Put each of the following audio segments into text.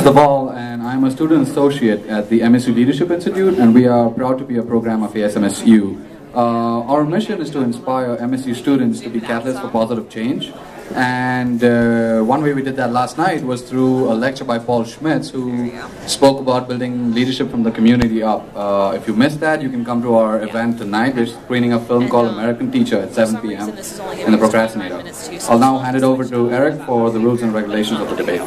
Dhaval, and I'm a student associate at the MSU Leadership Institute, and we are proud to be a program of ASMSU. Our mission is to inspire MSU students to be catalysts for positive change. And one way we did that last night was through a lecture by Paul Schmitz, who spoke about building leadership from the community up. If you missed that, you can come to our event tonight. We're screening a film called American Teacher at 7 p.m. in the Procrastinator. I'll now hand it over to Eric for the rules and regulations of the debate.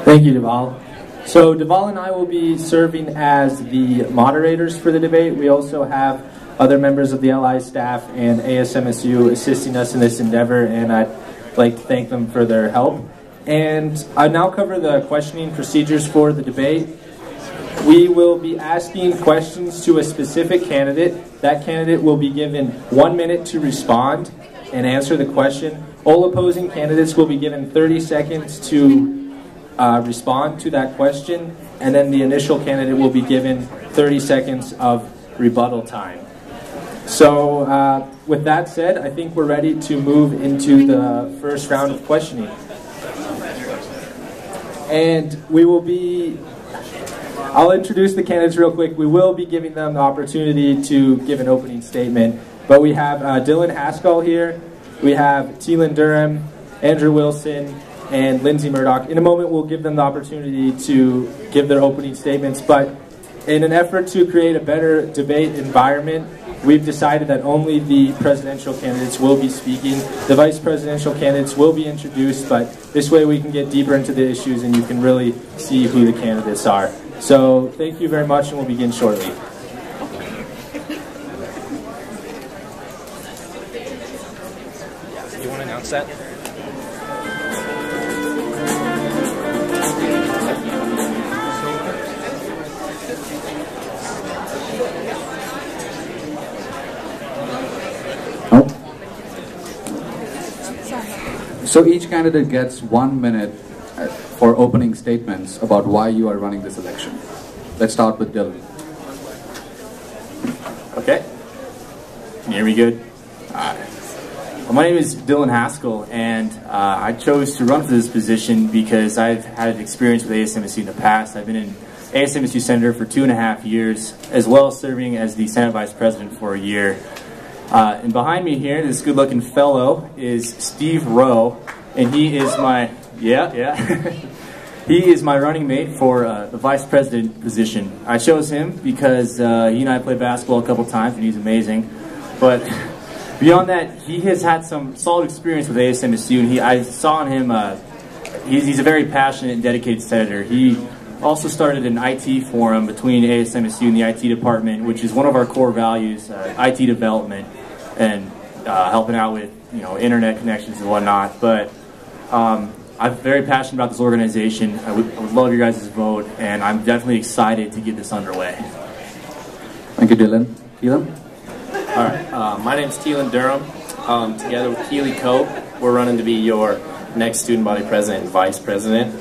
Thank you, Dhaval. So Dhaval and I will be serving as the moderators for the debate. We also have other members of the LI staff and ASMSU assisting us in this endeavor, and I'd like to thank them for their help. And I now cover the questioning procedures for the debate. We will be asking questions to a specific candidate. That candidate will be given 1 minute to respond and answer the question. All opposing candidates will be given 30 seconds to respond to that question, and then the initial candidate will be given 30 seconds of rebuttal time. So with that said, I think we're ready to move into the first round of questioning. And I'll introduce the candidates real quick. We will be giving them the opportunity to give an opening statement. But we have Dylan Haskell here, we have Teelan Durham, Andrew Wilson, and Lindsay Murdoch. In a moment, we'll give them the opportunity to give their opening statements. But in an effort to create a better debate environment, we've decided that only the presidential candidates will be speaking. The vice presidential candidates will be introduced, but this way we can get deeper into the issues and you can really see who the candidates are. So thank you very much, and we'll begin shortly. You want to announce that? So each candidate gets 1 minute for opening statements about why you are running this election. Let's start with Dylan. Okay. Can you hear me good? Well, my name is Dylan Haskell, and I chose to run for this position because I've had experience with ASMSU in the past. I've been an ASMSU senator for 2.5 years, as well as serving as the Senate Vice President for a year. And behind me here, this good-looking fellow is Steve Rowe, and he is my he is my running mate for the Vice President position. I chose him because he and I played basketball a couple times, and he's amazing. But beyond that, he has had some solid experience with ASMSU, and I saw in him he's a very passionate and dedicated senator. He also started an IT forum between ASMSU and the IT department, which is one of our core values, IT development and helping out with internet connections and whatnot. But I'm very passionate about this organization. I would love your guys' vote, and I'm definitely excited to get this underway. Thank you, Dylan. Teelan? All right. My name's Teelan Durham. Together with Keely Cope, we're running to be your next student body president and vice president.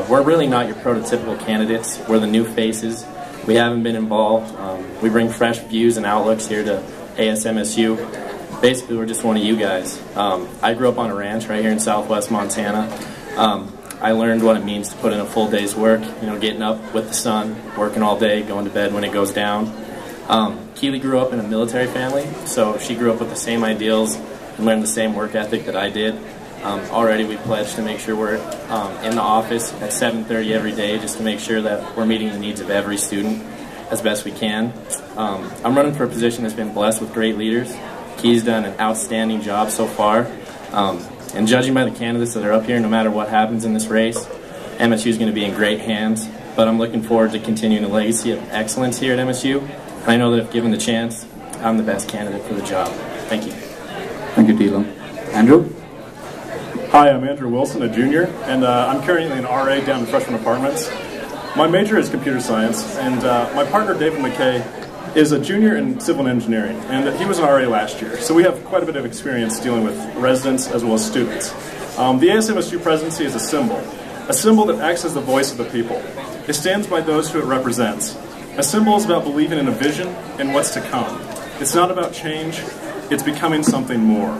We're really not your prototypical candidates. We're the new faces. We haven't been involved. We bring fresh views and outlooks here to ASMSU. Basically, we're just one of you guys. I grew up on a ranch right here in southwest Montana. I learned what it means to put in a full day's work, getting up with the sun, working all day, going to bed when it goes down. Keely grew up in a military family, so she grew up with the same ideals and learned the same work ethic that I did. Already we pledged to make sure we're in the office at 7:30 every day, just to make sure that we're meeting the needs of every student as best we can. I'm running for a position that's been blessed with great leaders. Key's done an outstanding job so far. And judging by the candidates that are up here, no matter what happens in this race, MSU is going to be in great hands. But I'm looking forward to continuing the legacy of excellence here at MSU. And I know that if given the chance, I'm the best candidate for the job. Thank you. Thank you, Teelan. Andrew? Hi, I'm Andrew Wilson, a junior, and I'm currently an RA down in freshman apartments. My major is computer science, and my partner, David McKay, is a junior in civil engineering, and he was an RA last year, so we have quite a bit of experience dealing with residents as well as students. The ASMSU presidency is a symbol that acts as the voice of the people. It stands by those who it represents. A symbol is about believing in a vision and what's to come. It's not about change, it's becoming something more.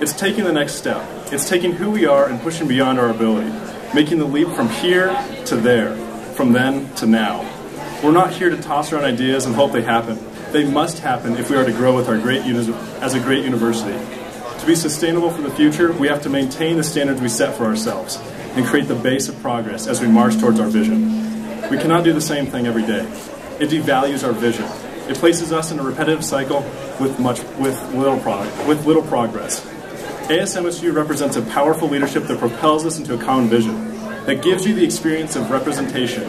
It's taking the next step. It's taking who we are and pushing beyond our ability. making the leap from here to there, from then to now. We're not here to toss around ideas and hope they happen. They must happen if we are to grow with our as a great university. To be sustainable for the future, we have to maintain the standards we set for ourselves and create the base of progress as we march towards our vision. We cannot do the same thing every day. It devalues our vision. It places us in a repetitive cycle with little progress. ASMSU represents a powerful leadership that propels us into a common vision, that gives you the experience of representation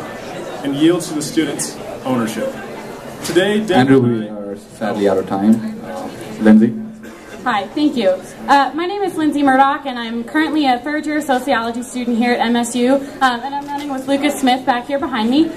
and yields to the students ownership. Today, Andrew, we are sadly out of time. Lindsay? Hi, thank you. My name is Lindsay Murdoch, and I'm currently a third-year sociology student here at MSU, and I'm running with Lucas Smith back here behind me.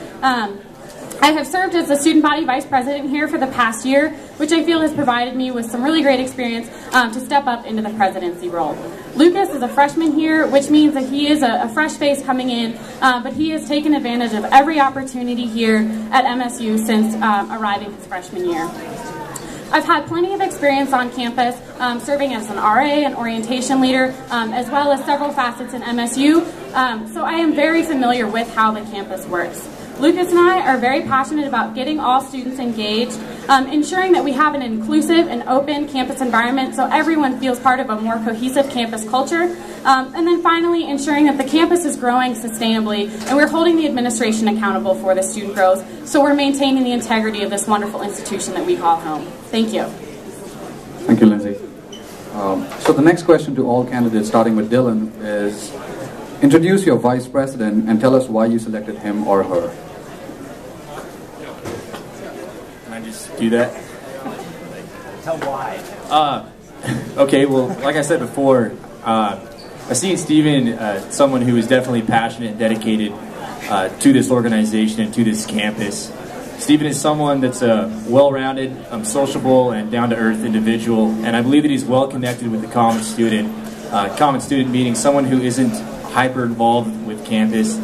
I have served as the student body vice president here for the past year, which I feel has provided me with some really great experience to step up into the presidency role. Lucas is a freshman here, which means that he is a fresh face coming in, but he has taken advantage of every opportunity here at MSU since arriving his freshman year. I've had plenty of experience on campus, serving as an RA, an orientation leader, as well as several facets in MSU, so I am very familiar with how the campus works. Lucas and I are very passionate about getting all students engaged, ensuring that we have an inclusive and open campus environment so everyone feels part of a more cohesive campus culture, and then finally ensuring that the campus is growing sustainably and we're holding the administration accountable for the student growth, so we're maintaining the integrity of this wonderful institution that we call home. Thank you. Thank you, Lindsay. So the next question to all candidates, starting with Dylan, is introduce your vice president and tell us why you selected him or her. Can I just do that? Tell why. Okay, well, like I said before, I see in Stephen someone who is definitely passionate and dedicated to this organization and to this campus. Stephen is someone that's a well-rounded, sociable, and down-to-earth individual, and I believe that he's well-connected with the common student. Common student meaning someone who isn't hyper-involved with campus,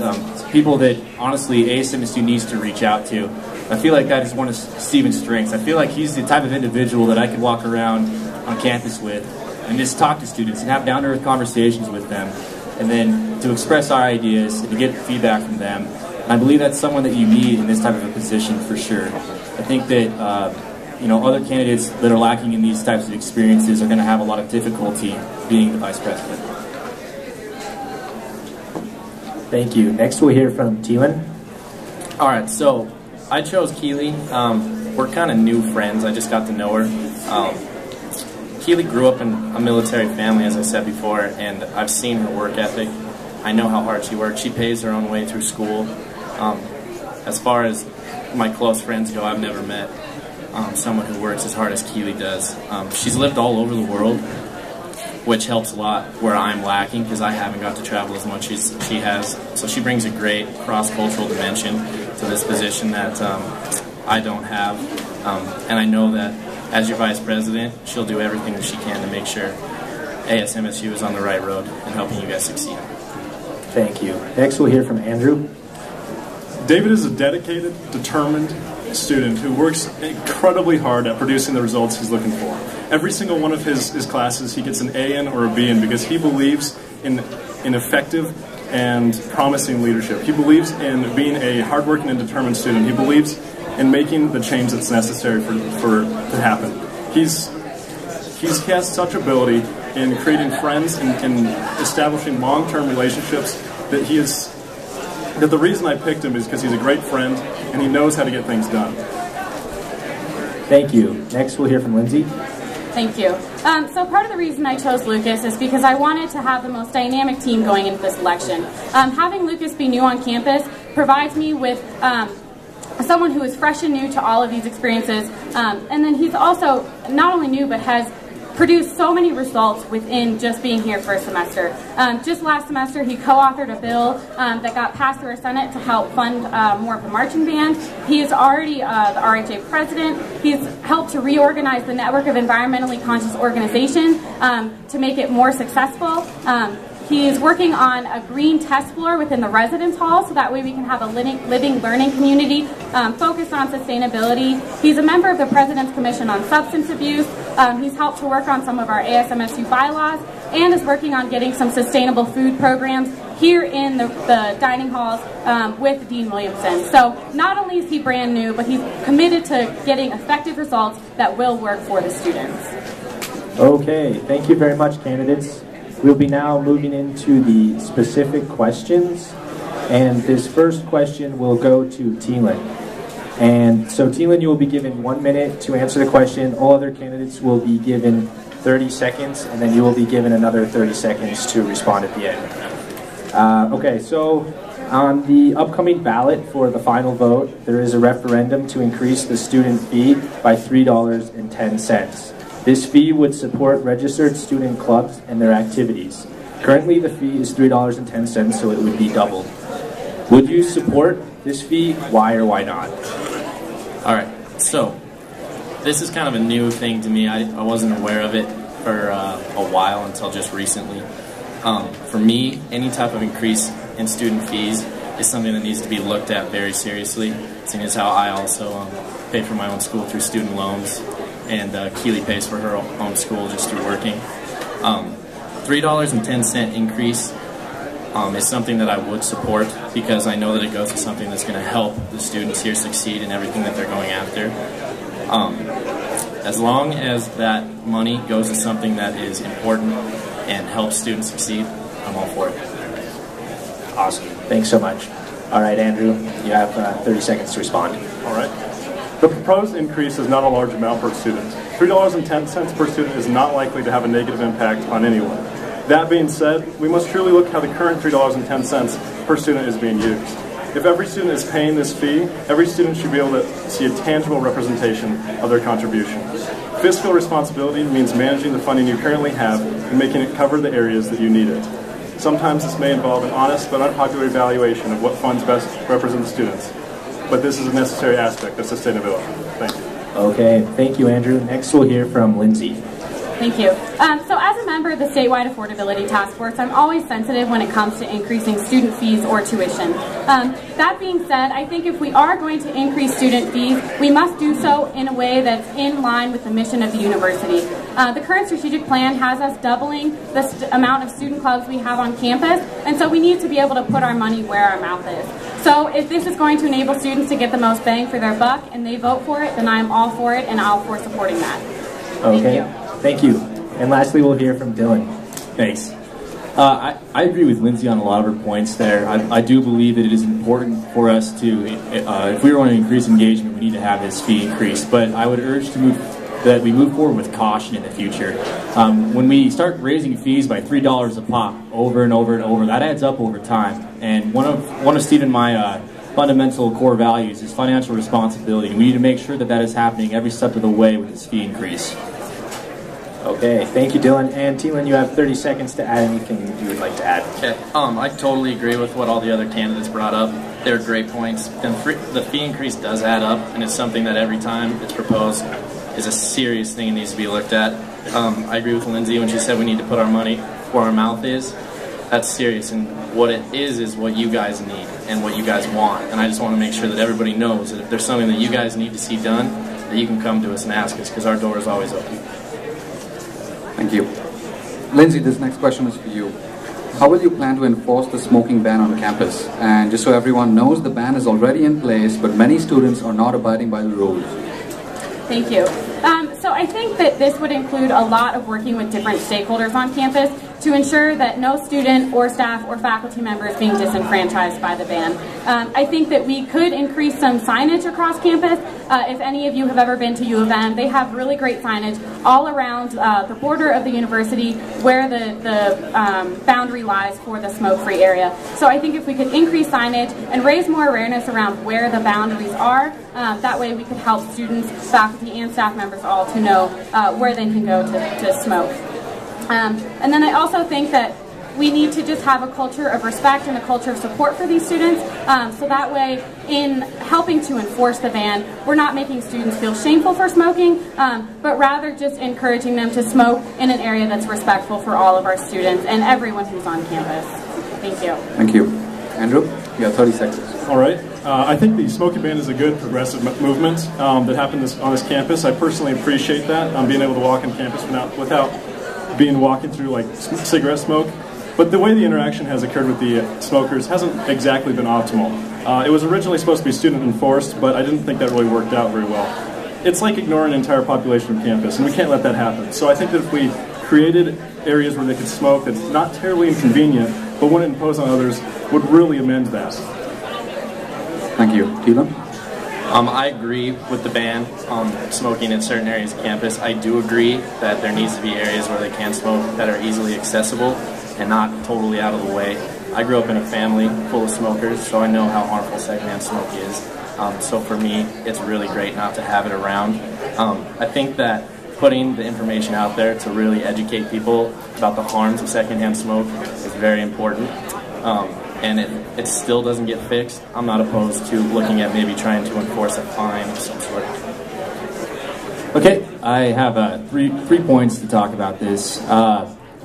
people that, honestly, ASMSU needs to reach out to. I feel like that is one of Stephen's strengths. I feel like he's the type of individual that I could walk around on campus with and just talk to students and have down-to-earth conversations with them, and then to express our ideas and to get feedback from them. And I believe that's someone that you need in this type of a position for sure. I think that other candidates that are lacking in these types of experiences are going to have a lot of difficulty being the vice president. Thank you. Next we'll hear from Teelan. All right, so I chose Keely. We're kind of new friends. I just got to know her. Keely grew up in a military family, as I said before, and I've seen her work ethic. I know how hard she works. She pays her own way through school. As far as my close friends go, I've never met someone who works as hard as Keely does. She's lived all over the world, which helps a lot where I'm lacking because I haven't got to travel as much as she has. So she brings a great cross-cultural dimension to this position that I don't have. And I know that as your vice president, she'll do everything that she can to make sure ASMSU is on the right road and helping you guys succeed. Thank you. Next we'll hear from Andrew. David is a dedicated, determined student who works incredibly hard at producing the results he's looking for. Every single one of his classes he gets an A in or a B in because he believes in effective and promising leadership. He believes in being a hardworking and determined student. He believes in making the change that's necessary for to happen. He has such ability in creating friends and establishing long-term relationships that the reason I picked him is because he's a great friend and he knows how to get things done. Thank you. Next we'll hear from Lindsay. Thank you. So part of the reason I chose Lucas is because I wanted to have the most dynamic team going into this election. Having Lucas be new on campus provides me with someone who is fresh and new to all of these experiences, and then he's also not only new but has produced so many results within just being here for a semester. Just last semester he co-authored a bill that got passed through our Senate to help fund more of the marching band. He is already the RHA president. He's helped to reorganize the network of environmentally conscious organizations to make it more successful. He's working on a green test floor within the residence hall so that way we can have a living learning community focused on sustainability. He's a member of the President's Commission on Substance Abuse. He's helped to work on some of our ASMSU bylaws. and is working on getting some sustainable food programs here in the dining halls with Dean Williamson. So not only is he brand new, but he's committed to getting effective results that will work for the students. Okay, thank you very much, candidates. We'll be now moving into the specific questions, and this first question will go to Thielen. And so Thielen, you will be given 1 minute to answer the question. All other candidates will be given 30 seconds, and then you will be given another 30 seconds to respond at the end. Okay, so on the upcoming ballot for the final vote, there is a referendum to increase the student fee by $3.10. This fee would support registered student clubs and their activities. Currently, the fee is $3.10, so it would be doubled. Would you support this fee? Why or why not? All right, so this is kind of a new thing to me. I wasn't aware of it for a while until just recently. For me, any type of increase in student fees is something that needs to be looked at very seriously, seeing as how I also pay for my own school through student loans, and Keely pays for her own school just through working. $3.10 increase is something that I would support, because I know that it goes to something that's going to help the students here succeed in everything that they're going after. As long as that money goes to something that is important and helps students succeed, I'm all for it. Awesome. Thanks so much. All right, Andrew, you have 30 seconds to respond. All right. The proposed increase is not a large amount per student. $3.10 per student is not likely to have a negative impact on anyone. That being said, we must truly look how the current $3.10 per student is being used. If every student is paying this fee, every student should be able to see a tangible representation of their contribution. Fiscal responsibility means managing the funding you currently have and making it cover the areas that you need it. Sometimes this may involve an honest but unpopular evaluation of what funds best represent the students, but this is a necessary aspect of sustainability. Thank you. Okay, thank you, Andrew. Next we'll hear from Lindsay. Thank you. So as a member of the statewide affordability task force, I'm always sensitive when it comes to increasing student fees or tuition. That being said, I think if we are going to increase student fees, we must do so in a way that's in line with the mission of the university. The current strategic plan has us doubling the amount of student clubs we have on campus, and so we need to be able to put our money where our mouth is. So if this is going to enable students to get the most bang for their buck and they vote for it, then I'm all for it and all for supporting that. Okay. Thank you. Thank you. And lastly, we'll hear from Dylan. Thanks. I agree with Lindsay on a lot of her points there. I do believe that it is important for us to, if we want to increase engagement, we need to have this fee increased. But I would urge that we move forward with caution in the future. When we start raising fees by $3 a pop over and over and over, that adds up over time. And one of Steve and my fundamental core values is financial responsibility. We need to make sure that that is happening every step of the way with this fee increase. Okay, thank you, Dylan. And Thielen, you have 30 seconds to add anything you would like to add. Okay, I totally agree with what all the other candidates brought up. They're great points. And the fee increase does add up, and it's something that every time it's proposed is a serious thing and needs to be looked at. I agree with Lindsay when she said we need to put our money where our mouth is. That's serious, and what it is what you guys need and what you guys want. And I just want to make sure that everybody knows that if there's something that you guys need to see done, that you can come to us and ask us, because our door is always open. Thank you. Lindsay, this next question is for you. How will you plan to enforce the smoking ban on campus? And just so everyone knows, the ban is already in place, but many students are not abiding by the rules. Thank you. So I think that this would include a lot of working with different stakeholders on campus to ensure that no student or staff or faculty member is being disenfranchised by the ban. I think that we could increase some signage across campus. If any of you have ever been to U of M, they have really great signage all around the border of the university where the boundary lies for the smoke-free area. So I think if we could increase signage and raise more awareness around where the boundaries are, that way we could help students, faculty, and staff members all to know where they can go to smoke. And then I also think that we need to just have a culture of respect and a culture of support for these students, so that way in helping to enforce the ban, we're not making students feel shameful for smoking, but rather just encouraging them to smoke in an area that's respectful for all of our students and everyone who's on campus. Thank you. Thank you. Andrew, you have 30 seconds. All right. I think the smoking ban is a good progressive movement that happened on this campus. I personally appreciate that, being able to walk on campus without being walking through like cigarette smoke. But the way the interaction has occurred with the smokers hasn't exactly been optimal. It was originally supposed to be student enforced, but I didn't think that really worked out very well. It's like ignoring an entire population of campus, and we can't let that happen. So I think that if we created areas where they could smoke that's not terribly inconvenient, but wouldn't impose on others, would really amend that. Thank you. Teelan? I agree with the ban on smoking in certain areas of campus. I do agree that there needs to be areas where they can smoke that are easily accessible and not totally out of the way. I grew up in a family full of smokers, so I know how harmful secondhand smoke is. So for me, it's really great not to have it around. I think that putting the information out there to really educate people about the harms of secondhand smoke is very important. And if it still doesn't get fixed, I'm not opposed to looking at maybe trying to enforce a fine of some sort. Okay, I have three points to talk about this.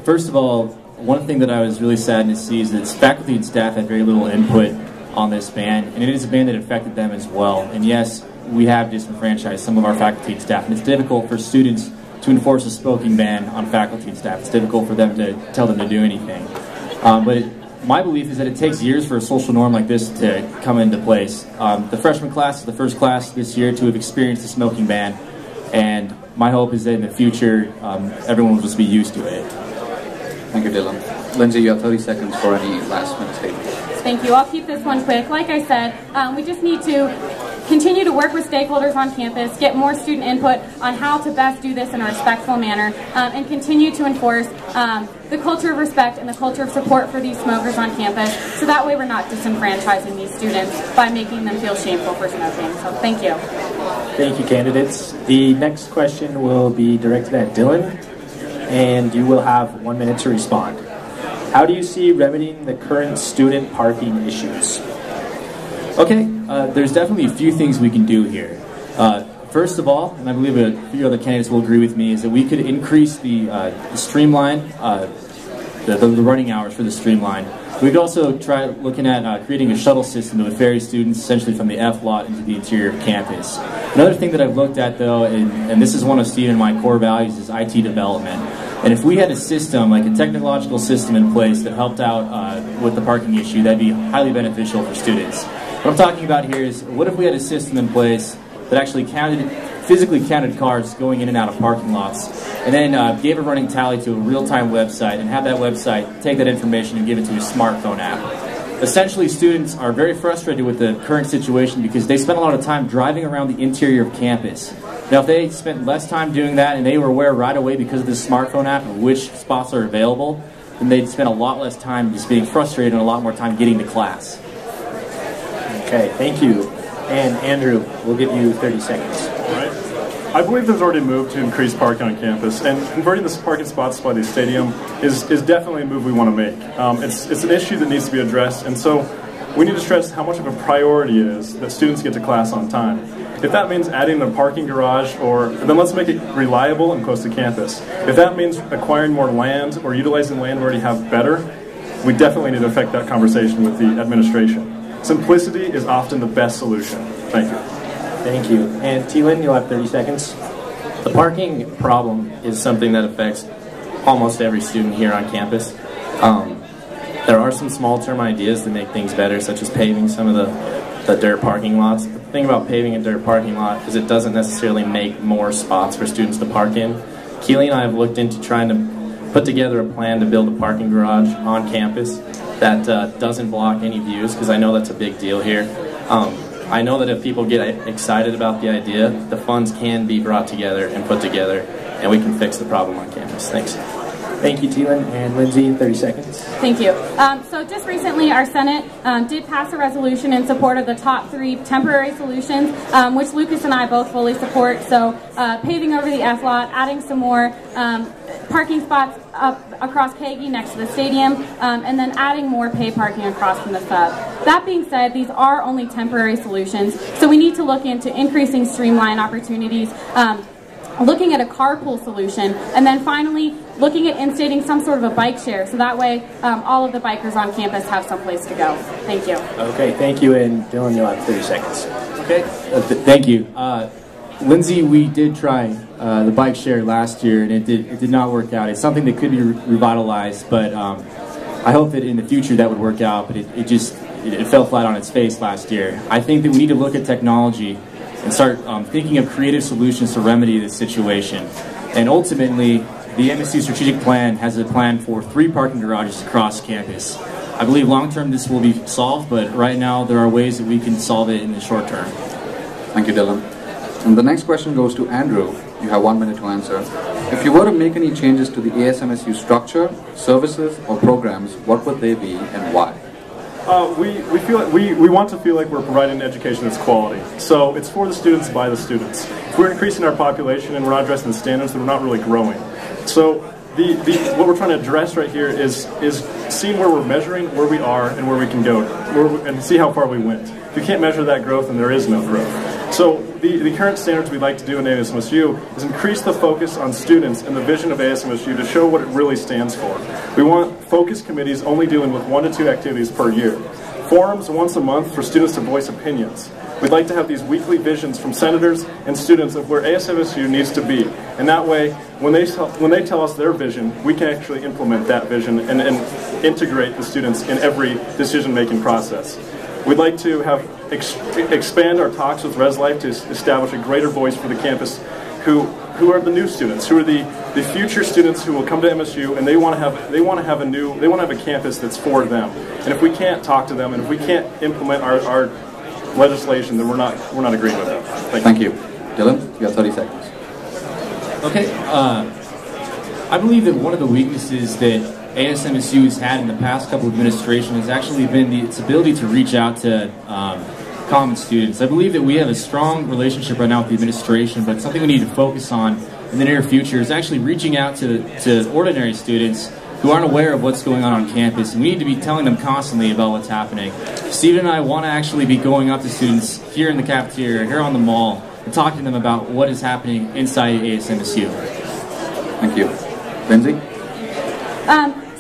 First of all, one thing that I was really saddened to see is that faculty and staff had very little input on this ban, and it is a ban that affected them as well. And yes, we have disenfranchised some of our faculty and staff, and it's difficult for students to enforce a smoking ban on faculty and staff. It's difficult for them to tell them to do anything. My belief is that it takes years for a social norm like this to come into place. The freshman class is the first class this year to have experienced a smoking ban, and my hope is that in the future, everyone will just be used to it. Thank you, Dylan. Lindsay, you have 30 seconds for any last-minute statements. Thank you. I'll keep this one quick. Like I said, we just need to continue to work with stakeholders on campus, get more student input on how to best do this in a respectful manner, and continue to enforce the culture of respect and the culture of support for these smokers on campus, so that way we're not disenfranchising these students by making them feel shameful for smoking. So thank you. Thank you, candidates. The next question will be directed at Dylan, and you will have 1 minute to respond. How do you see remedying the current student parking issues? Okay, there's definitely a few things we can do here. First of all, and I believe a few other candidates will agree with me, is that we could increase the streamline, the running hours for the streamline. We could also try looking at creating a shuttle system that would ferry students essentially from the F lot into the interior of campus. Another thing that I've looked at though, and this is one of Steve and my core values, is IT development. And if we had a system, like a technological system in place that helped out with the parking issue, that'd be highly beneficial for students. What I'm talking about here is, what if we had a system in place that actually physically counted cars going in and out of parking lots, and then gave a running tally to a real-time website, and have that website take that information and give it to a smartphone app. Essentially, students are very frustrated with the current situation because they spend a lot of time driving around the interior of campus. Now, if they spent less time doing that and they were aware right away because of this smartphone app of which spots are available, then they'd spend a lot less time just being frustrated and a lot more time getting to class. Okay, thank you. And Andrew, we'll give you 30 seconds. All right. I believe there's already a move to increase parking on campus, and converting the parking spots by the stadium is definitely a move we want to make. It's an issue that needs to be addressed, and so we need to stress how much of a priority it is that students get to class on time. If that means adding a parking garage, then let's make it reliable and close to campus. If that means acquiring more land or utilizing land we already have better, we definitely need to affect that conversation with the administration. Simplicity is often the best solution. Thank you. Thank you. And Teelan, you'll have 30 seconds. The parking problem is something that affects almost every student here on campus. There are some small-term ideas to make things better, such as paving some of the dirt parking lots. The thing about paving a dirt parking lot is it doesn't necessarily make more spots for students to park in. Keely and I have looked into trying to put together a plan to build a parking garage on campus that doesn't block any views, because I know that's a big deal here. I know that if people get excited about the idea, the funds can be brought together and put together, and we can fix the problem on campus. Thanks. Thank you, Teelan. And Lindsay, 30 seconds. Thank you. So just recently, our Senate did pass a resolution in support of the top 3 temporary solutions, which Lucas and I both fully support. So paving over the F lot, adding some more parking spots up across Kagi next to the stadium, and then adding more paid parking across from the sub. That being said, these are only temporary solutions, so we need to look into increasing streamline opportunities, looking at a carpool solution, and then finally looking at instating some sort of a bike share, so that way all of the bikers on campus have someplace to go. Thank you. Okay, thank you, and Dylan, you'll have 30 seconds. Okay, thank you. Lindsay, we did try the bike share last year, and it did not work out. It's something that could be revitalized, but I hope that in the future that would work out, but it fell flat on its face last year. I think that we need to look at technology and start thinking of creative solutions to remedy this situation. And ultimately, the MSU strategic plan has a plan for 3 parking garages across campus. I believe long-term this will be solved, but right now there are ways that we can solve it in the short term. Thank you, Dylan. And the next question goes to Andrew. You have 1 minute to answer. If you were to make any changes to the ASMSU structure, services, or programs, what would they be and why? We want to feel like we're providing an education that's quality. So it's for the students, by the students. If we're increasing our population and we're not addressing the standards, then we're not really growing. So what we're trying to address right here is seeing where we're measuring, where we are, and where we can go, and see how far we went. If you can't measure that growth, then there is no growth. So the current standards we'd like to do in ASMSU is increase the focus on students and the vision of ASMSU to show what it really stands for. We want focus committees only dealing with 1 to 2 activities per year. Forums once a month for students to voice opinions. We'd like to have these weekly visions from senators and students of where ASMSU needs to be. And that way, when they tell us their vision, we can actually implement that vision and integrate the students in every decision-making process. We'd like to have expand our talks with Res Life to establish a greater voice for the campus who are the new students, who are the future students who will come to MSU, and they want to have a campus that's for them. And if we can't talk to them, and if we can't implement our legislation, then we're not agreeing with that. Thank you. Dylan, you have 30 seconds. Okay, I believe that one of the weaknesses that ASMSU has had in the past couple of administrations has actually been its ability to reach out to common students. I believe that we have a strong relationship right now with the administration, but something we need to focus on in the near future is actually reaching out to ordinary students who aren't aware of what's going on campus, and we need to be telling them constantly about what's happening. Steven and I want to actually be going up to students here in the cafeteria, here on the mall, and talking to them about what is happening inside ASMSU. Thank you. Lindsay?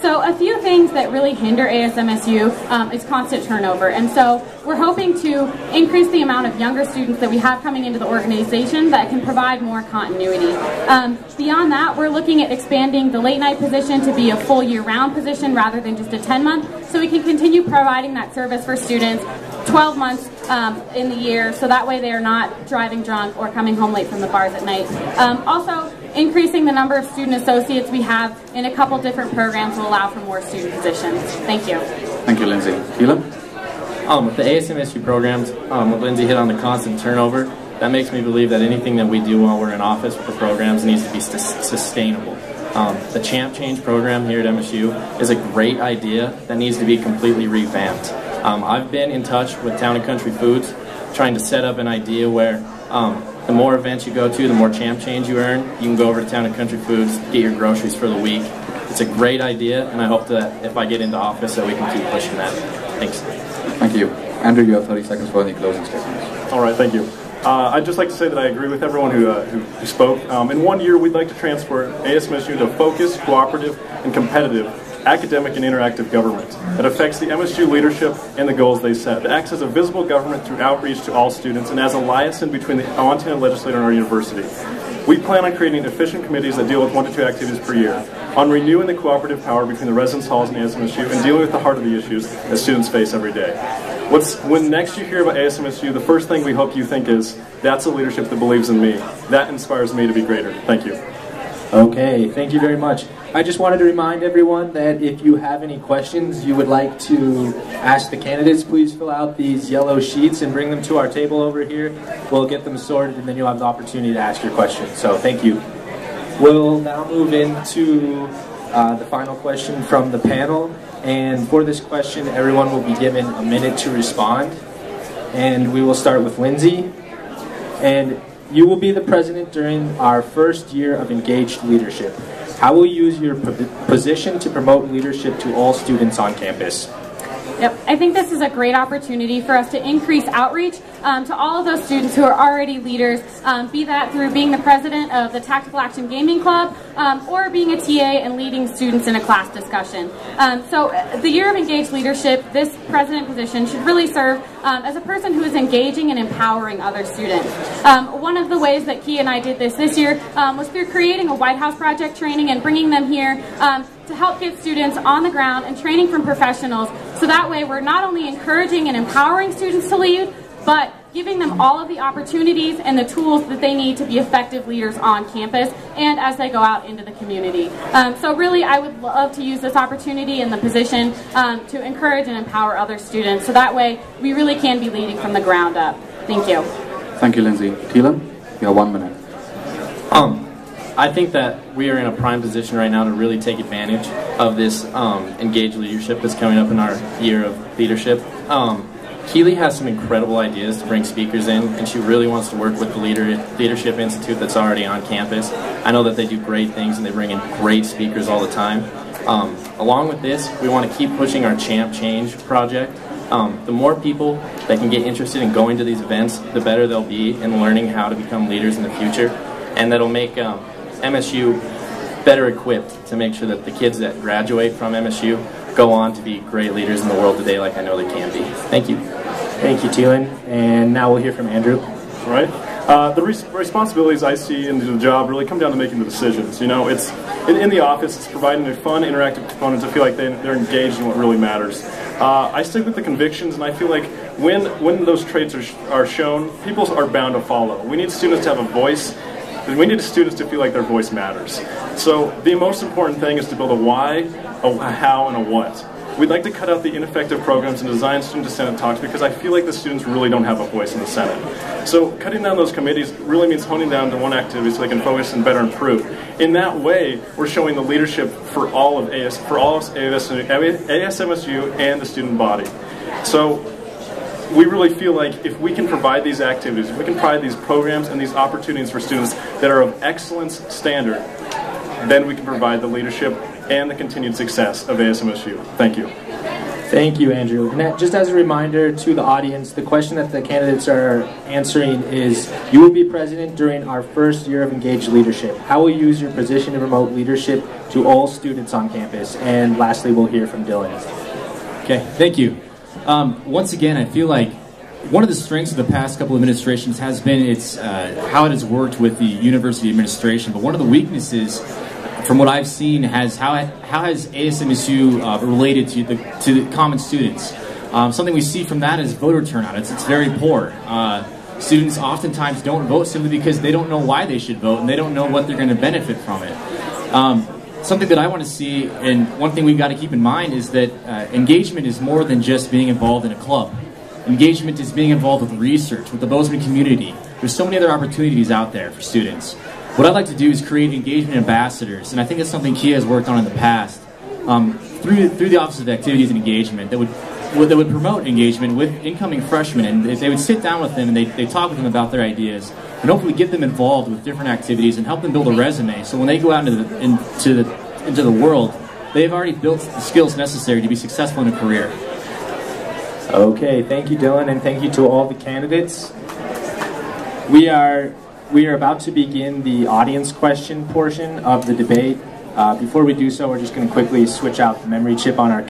So a few things that really hinder ASMSU is constant turnover, and so we're hoping to increase the amount of younger students that we have coming into the organization that can provide more continuity. Beyond that, we're looking at expanding the late night position to be a full year-round position rather than just a 10-month, so we can continue providing that service for students 12 months in the year, so that way they are not driving drunk or coming home late from the bars at night. Also, increasing the number of student associates we have in a couple different programs will allow for more student positions. Thank you. Thank you, Lindsay. Keelan? With the ASMSU programs, what Lindsay hit on the constant turnover, that makes me believe that anything that we do while we're in office for programs needs to be sustainable. The Champ Change program here at MSU is a great idea that needs to be completely revamped. I've been in touch with Town and Country Foods, trying to set up an idea where the more events you go to, the more Champ Change you earn. You can go over to Town and Country Foods, get your groceries for the week. It's a great idea, and I hope that if I get into office that we can keep pushing that. Thanks. Thank you. Andrew, you have 30 seconds for any closing statements. All right, thank you. I'd just like to say that I agree with everyone who spoke. In 1 year, we'd like to transfer ASMSU to focused, cooperative, and competitive academic and interactive government that affects the MSU leadership and the goals they set. It acts as a visible government through outreach to all students and as a liaison between the Montana legislature and our university. We plan on creating efficient committees that deal with 1 to 2 activities per year, on renewing the cooperative power between the residence halls and ASMSU, and dealing with the heart of the issues that students face every day. When next you hear about ASMSU, the first thing we hope you think is, that's a leadership that believes in me. That inspires me to be greater. Thank you. Okay, thank you very much. I just wanted to remind everyone that if you have any questions you would like to ask the candidates, please fill out these yellow sheets and bring them to our table over here. We'll get them sorted and then you'll have the opportunity to ask your questions. So thank you. We'll now move into the final question from the panel. And for this question, everyone will be given a minute to respond. And we will start with Lindsay. And you will be the president during our first year of engaged leadership. How will you use your position to promote leadership to all students on campus? Yep, I think this is a great opportunity for us to increase outreach to all of those students who are already leaders, be that through being the president of the Tactical Action Gaming Club or being a TA and leading students in a class discussion. So the Year of Engaged Leadership, this president position should really serve as a person who is engaging and empowering other students. One of the ways that Key and I did this year was through creating a White House Project training and bringing them here to help get students on the ground and training from professionals, so that way we're not only encouraging and empowering students to lead, but giving them all of the opportunities and the tools that they need to be effective leaders on campus and as they go out into the community. So really, I would love to use this opportunity and the position to encourage and empower other students, so that way we really can be leading from the ground up. Thank you. Thank you, Lindsay. Teelan, you have 1 minute. I think that we are in a prime position right now to really take advantage of this engaged leadership that's coming up in our year of leadership. Keely has some incredible ideas to bring speakers in, and she really wants to work with the Leadership Institute that's already on campus. I know that they do great things and they bring in great speakers all the time. Along with this, we want to keep pushing our Champ Change project. The more people that can get interested in going to these events, the better they'll be in learning how to become leaders in the future, and that'll make MSU better equipped to make sure that the kids that graduate from MSU go on to be great leaders in the world today, like I know they can be. Thank you. Thank you, Teelan. And now we'll hear from Andrew. Right. The responsibilities I see in the job really come down to making the decisions. You know, it's in the office, it's providing a fun, interactive component to feel like they're engaged in what really matters. I stick with the convictions, and I feel like when those traits are shown, people are bound to follow. We need students to have a voice, and we need students to feel like their voice matters. So the most important thing is to build a why, a how, and a what. We'd like to cut out the ineffective programs and design student to Senate talks, because I feel like the students really don't have a voice in the Senate. So cutting down those committees really means honing down to one activity so they can focus and better improve. In that way, we're showing the leadership for all of ASMSU and the student body. So we really feel like if we can provide these activities, if we can provide these programs and these opportunities for students that are of excellence standard, then we can provide the leadership and the continued success of ASMSU. Thank you. Thank you, Andrew. And just as a reminder to the audience, the question that the candidates are answering is, you will be president during our first year of engaged leadership. How will you use your position to promote leadership to all students on campus? And lastly, we'll hear from Dylan. Okay, thank you. Once again, I feel like one of the strengths of the past couple of administrations has been how it has worked with the university administration, but one of the weaknesses from what I've seen has how has ASMSU related to the common students. Something we see from that is voter turnout. It's very poor. Students oftentimes don't vote simply because they don't know why they should vote and they don't know what they're going to benefit from it. Something that I want to see, and one thing we've got to keep in mind, is that engagement is more than just being involved in a club. Engagement is being involved with research, with the Bozeman community. There's so many other opportunities out there for students. What I'd like to do is create engagement ambassadors, and I think that's something Kia has worked on in the past, through the Office of Activities and Engagement, that would promote engagement with incoming freshmen, and they would sit down with them and they talk with them about their ideas, and hopefully get them involved with different activities and help them build a resume, so when they go out into the world, they've already built the skills necessary to be successful in a career. Okay, thank you, Dylan, and thank you to all the candidates. We are about to begin the audience question portion of the debate. Before we do so, we're just going to quickly switch out the memory chip on our